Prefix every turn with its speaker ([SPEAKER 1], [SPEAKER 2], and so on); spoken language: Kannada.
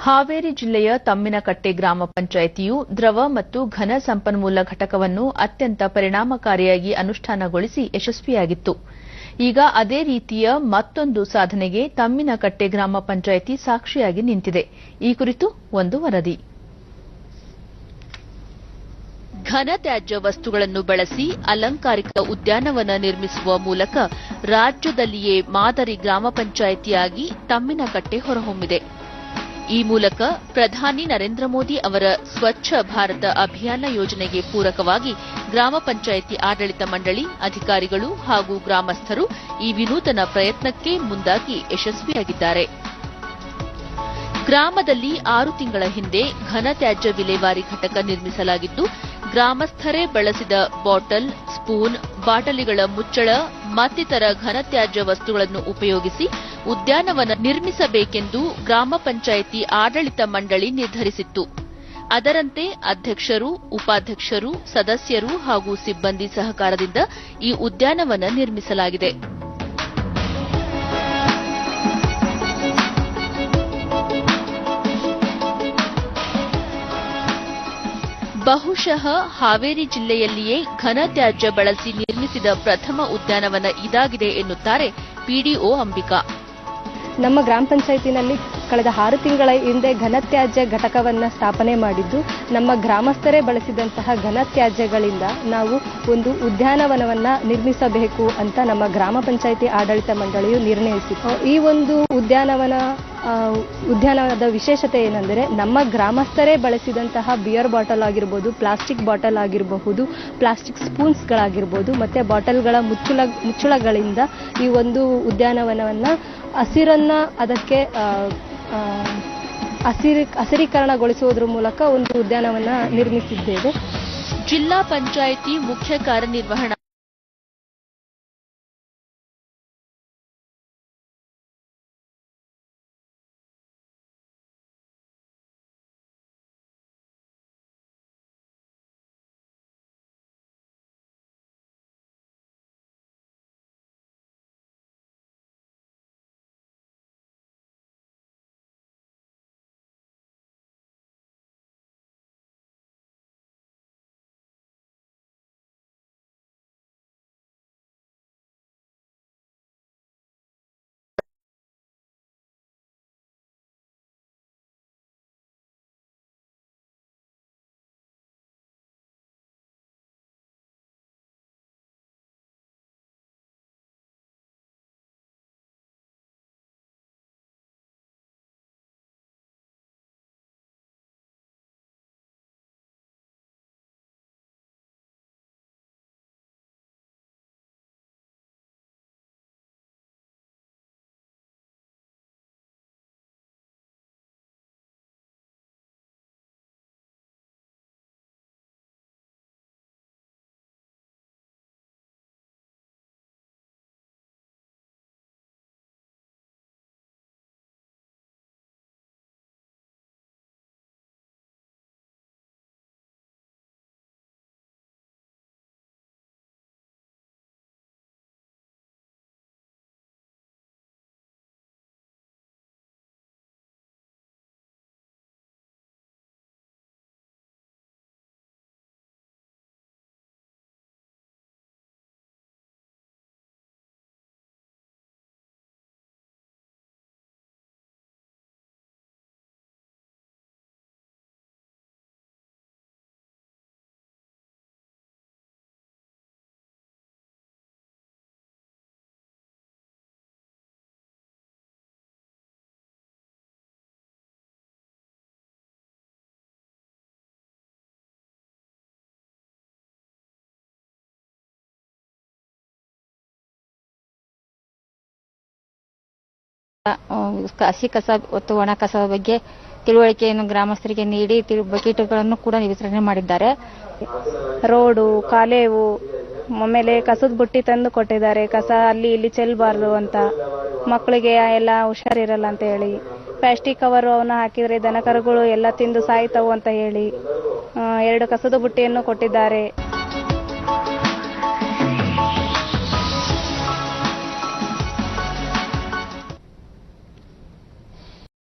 [SPEAKER 1] ಹಾವೇರಿ ಜಿಲ್ಲೆಯ ತಮ್ಮಿನಕಟ್ಟೆ ಗ್ರಾಮ ಪಂಚಾಯಿತಿಯು ದ್ರವ ಮತ್ತು ಘನ ಸಂಪನ್ಮೂಲ ಘಟಕವನ್ನು ಅತ್ಯಂತ ಪರಿಣಾಮಕಾರಿಯಾಗಿ ಅನುಷ್ಠಾನಗೊಳಿಸಿ ಯಶಸ್ವಿಯಾಗಿತ್ತು. ಈಗ ಅದೇ ರೀತಿಯ ಮತ್ತೊಂದು ಸಾಧನೆಗೆ ತಮ್ಮಿನಕಟ್ಟೆ ಗ್ರಾಮ ಪಂಚಾಯಿತಿ ಸಾಕ್ಷಿಯಾಗಿ ನಿಂತಿದೆ. ಈ ಕುರಿತು ಒಂದು ವರದಿ. ಘನತ್ಯಾಜ್ಯ ವಸ್ತುಗಳನ್ನು ಬಳಸಿ ಅಲಂಕಾರಿಕ ಉದ್ಯಾನವನ ನಿರ್ಮಿಸುವ ಮೂಲಕ ರಾಜ್ಯದಲ್ಲಿಯೇ ಮಾದರಿ ಗ್ರಾಮ ಪಂಚಾಯಿತಿಯಾಗಿ ತಮ್ಮಿನಕಟ್ಟೆ ಹೊರಹೊಮ್ಮಿದೆ. ಈ ಮೂಲಕ ಪ್ರಧಾನಿ ನರೇಂದ್ರ ಮೋದಿ ಅವರ ಸ್ವಚ್ಛ ಭಾರತ ಅಭಿಯಾನ ಯೋಜನೆಗೆ ಪೂರಕವಾಗಿ ಗ್ರಾಮ ಪಂಚಾಯಿತಿ ಆಡಳಿತ ಮಂಡಳಿ, ಅಧಿಕಾರಿಗಳು ಹಾಗೂ ಗ್ರಾಮಸ್ಥರು ಈ ವಿನೂತನ ಪ್ರಯತ್ನಕ್ಕೆ ಮುಂದಾಗಿ ಯಶಸ್ವಿಯಾಗಿದ್ದಾರೆ. ಗ್ರಾಮದಲ್ಲಿ 6 ತಿಂಗಳ ಹಿಂದೆ ಘನತ್ಯಾಜ್ಯ ವಿಲೇವಾರಿ ಘಟಕ ನಿರ್ಮಿಸಲಾಗಿದ್ದು, ಗ್ರಾಮಸ್ಥರೇ ಬಳಸಿದ ಬಾಟಲ್, ಸ್ಪೂನ್, ಬಾಟಲಿಗಳ ಮುಚ್ಚಳ ಮತ್ತಿತರ ಘನತ್ಯಾಜ್ಯ ವಸ್ತುಗಳನ್ನು ಉಪಯೋಗಿಸಿ ಉದ್ಯಾನವನ ನಿರ್ಮಿಸಬೇಕೆಂದು ಗ್ರಾಮ ಪಂಚಾಯಿತಿ ಆಡಳಿತ ಮಂಡಳಿ ನಿರ್ಧರಿಸಿತ್ತು. ಅದರಂತೆ ಅಧ್ಯಕ್ಷರು, ಉಪಾಧ್ಯಕ್ಷರು, ಸದಸ್ಯರು ಹಾಗೂ ಸಿಬ್ಬಂದಿ ಸಹಕಾರದಿಂದ ಈ ಉದ್ಯಾನವನ ನಿರ್ಮಿಸಲಾಗಿದೆ. ಬಹುಶಃ ಹಾವೇರಿ ಜಿಲ್ಲೆಯಲ್ಲಿಯೇ ಘನತ್ಯಾಜ್ಯ ಬಳಸಿ ನಿರ್ಮಿಸಿದ ಪ್ರಥಮ ಉದ್ಯಾನವನ ಇದಾಗಿದೆ ಎನ್ನುತ್ತಾರೆ ಪಿಡಿಒ ಅಂಬಿಕಾ.
[SPEAKER 2] ನಮ್ಮ ಗ್ರಾಮ ಪಂಚಾಯಿತಿನಲ್ಲಿ ಕಳೆದ 6 ತಿಂಗಳ ಹಿಂದೆ ಘನತ್ಯಾಜ್ಯ ಘಟಕವನ್ನು ಸ್ಥಾಪನೆ ಮಾಡಿದ್ದು, ನಮ್ಮ ಗ್ರಾಮಸ್ಥರೇ ಬಳಸಿದಂತಹ ಘನತ್ಯಾಜ್ಯಗಳಿಂದ ನಾವು ಒಂದು ಉದ್ಯಾನವನವನ್ನು ನಿರ್ಮಿಸಬೇಕು ಅಂತ ನಮ್ಮ ಗ್ರಾಮ ಪಂಚಾಯಿತಿ ಆಡಳಿತ ಮಂಡಳಿಯು ನಿರ್ಣಯಿಸಿತು. ಈ ಒಂದು ಉದ್ಯಾನವನದ ವಿಶೇಷತೆ ಏನೆಂದರೆ, ನಮ್ಮ ಗ್ರಾಮಸ್ಥರೇ ಬಳಸಿದಂತಹ ಬಿಯರ್ ಬಾಟಲ್ ಆಗಿರಬಹುದು, ಪ್ಲಾಸ್ಟಿಕ್ ಬಾಟಲ್ ಆಗಿರಬಹುದು, ಪ್ಲಾಸ್ಟಿಕ್ ಸ್ಪೂನ್ಸ್ಗಳಾಗಿರ್ಬೋದು ಮತ್ತು ಬಾಟಲ್ಗಳ ಮುಚ್ಚಳಗಳಿಂದ ಈ ಒಂದು ಉದ್ಯಾನವನವನ್ನು ಹಸಿರನ್ನ ಅದಕ್ಕೆ ಹಸಿರೀಕರಣಗೊಳಿಸುವುದರ ಮೂಲಕ ಒಂದು ಉದ್ಯಾನವನ ನಿರ್ಮಿಸಿದ್ದೇವೆ.
[SPEAKER 1] ಜಿಲ್ಲಾ ಪಂಚಾಯಿತಿ ಮುಖ್ಯ ಕಾರ್ಯನಿರ್ವಹಣಾ
[SPEAKER 3] ಹಸಿ ಕಸ ಮತ್ತು ಒಣ ಕಸ ಬಗ್ಗೆ ತಿಳುವಳಿಕೆಯನ್ನು ಗ್ರಾಮಸ್ಥರಿಗೆ ನೀಡಿ ಬಕೆಟ್ಗಳನ್ನು ಕೂಡ ವಿತರಣೆ ಮಾಡಿದ್ದಾರೆ.
[SPEAKER 2] ರೋಡು, ಕಾಲೇವು, ಆಮೇಲೆ ಕಸದ ಬುಟ್ಟಿ ತಂದು ಕೊಟ್ಟಿದ್ದಾರೆ. ಕಸ ಅಲ್ಲಿ ಇಲ್ಲಿ ಚೆಲ್ಲಬಾರ್ದು ಅಂತ, ಮಕ್ಕಳಿಗೆ ಎಲ್ಲ ಹುಷಾರಿರಲ್ಲ ಅಂತ ಹೇಳಿ, ಪ್ಲಾಸ್ಟಿಕ್ ಕವರು ಅವನ್ನ ಹಾಕಿದ್ರೆ ದನಕರುಗಳು ಎಲ್ಲ ತಿಂದು ಸಾಯ್ತವು ಅಂತ ಹೇಳಿ 2 ಕಸದ ಬುಟ್ಟಿಯನ್ನು ಕೊಟ್ಟಿದ್ದಾರೆ.